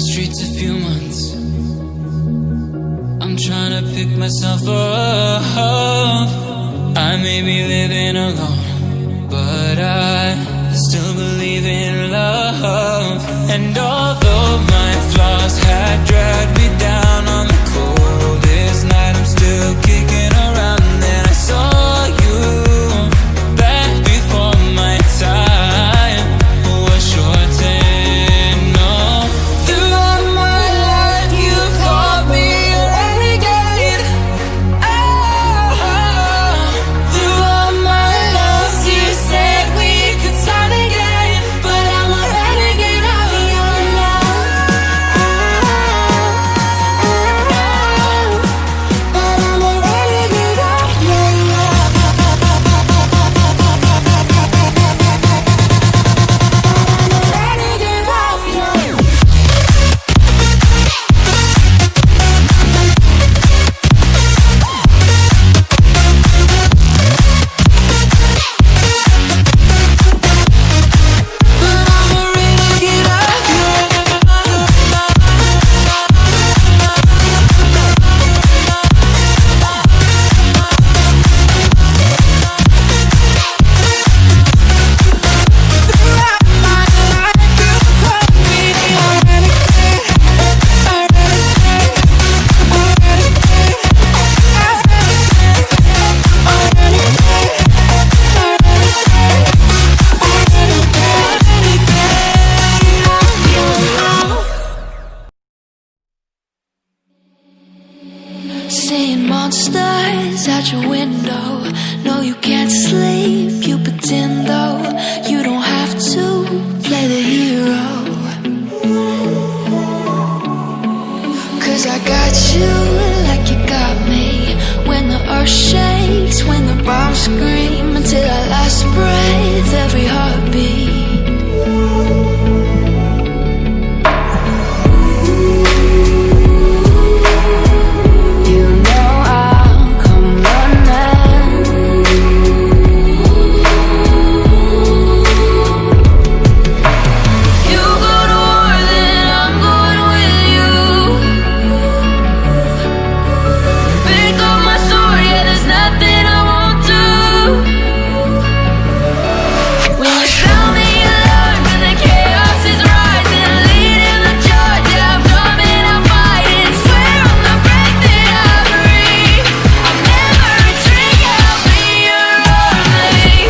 streets a few months. I'm trying to pick myself up. I may be living alone, but I still believe in love. And although my flaws had dragged me down on the coldest night, I'm still kicking around. And then I saw you back before my time was shortened. No, throughout my life you've called me a renegade. Throughout my loves you said we could start again, but I'm a renegade of your love. But I'm a renegade of your love. Renegade of your love. Seeing monsters at your window. No, you can't sleep, you pretend though. You don't have to play the hero. 'Cause I got you like you got me. When the earth shakes, when the bombs scream, until our last breath, every heartbeat. You know I'll come running. If you go to war, then I'm going with you. Pick up my sword, yeah, there's nothing I won't do. When you sound the alarm and the chaos is rising, leading the charge, yeah, I'm coming, I'm fighting. Swear on the breath that I breathe, I'll never retreat, yeah, I'll be your army.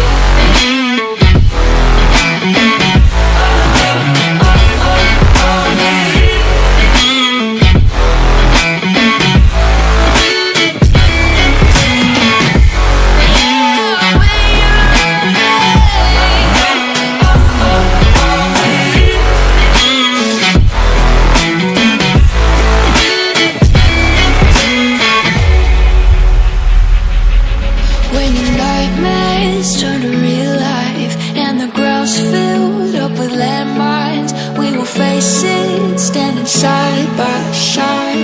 When your nightmares turn to real life and the ground's filled up with landmines, we will face it, standing side by side.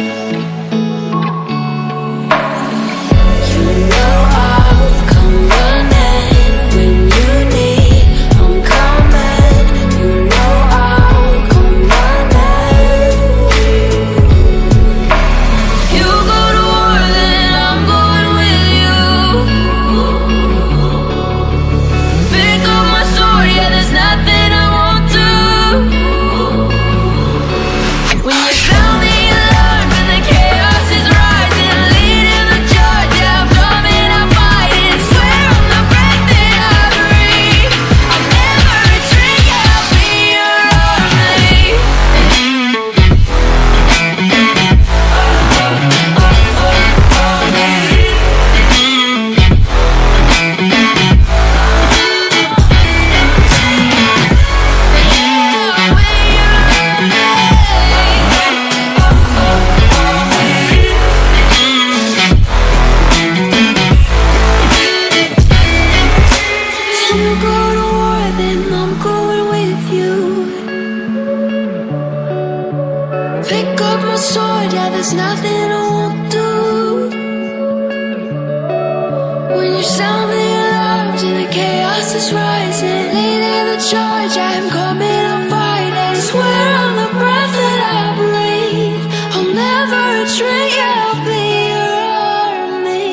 You know I'll come running when you need, I'm coming. You know I'll come running. If you go to war, then I'm going with you. Pick up my sword, yeah, there's nothing I won't do. When you sound the alarm and the chaos is rising, leading the charge, yeah, I'm coming, I'm fighting. Swear on the breath that I breathe, I'll never retreat, yeah, I'll be your army. If you go to war, then I'm going with you. Pick up my sword, yeah, there's nothing I won't do. When you sound the alarms and the chaos is rising, leading the charge, I'm coming, I'm fighting. Swear on the breath that I breathe, straight, you'll be around me.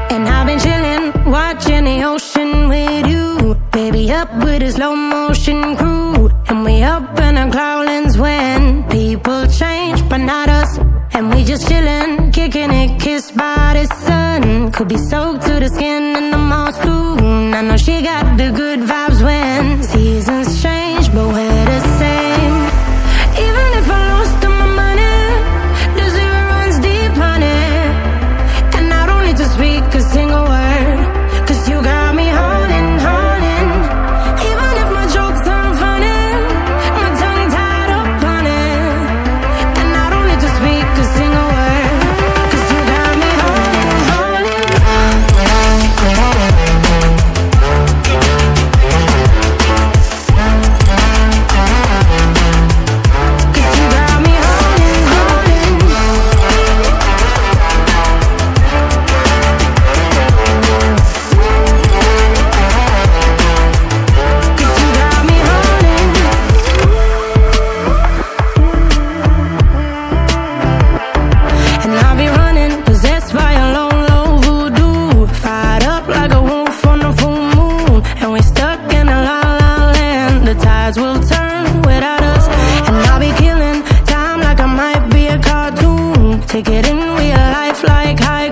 And I've been chillin', watching the ocean with you. Baby up with a slow motion crew. And we up in our clouds when people change, but not us. And we just chillin', kicking it, kissed by the sun. Could be soaked to the skin in the mall soon. I know she got the good vibes when seasons change, but we're the same. Even if I lost all my money, the zero runs deep, honey. And I don't need to speak a single word, 'cause you got me holding, holding. Even if my jokes aren't funny, my tongue tied up on it. And I don't need to speak a single word, 'cause you got me holding, holding. 'Cause you got me holding, holding. 'Cause you got me holding. And I'll be running, possessed by a low, low voodoo. Fired up like a wolf on a full moon. And we're stuck in a la la land. The tides will turn without us. And I'll be killing time like I might be a cartoon. Take it in real life like high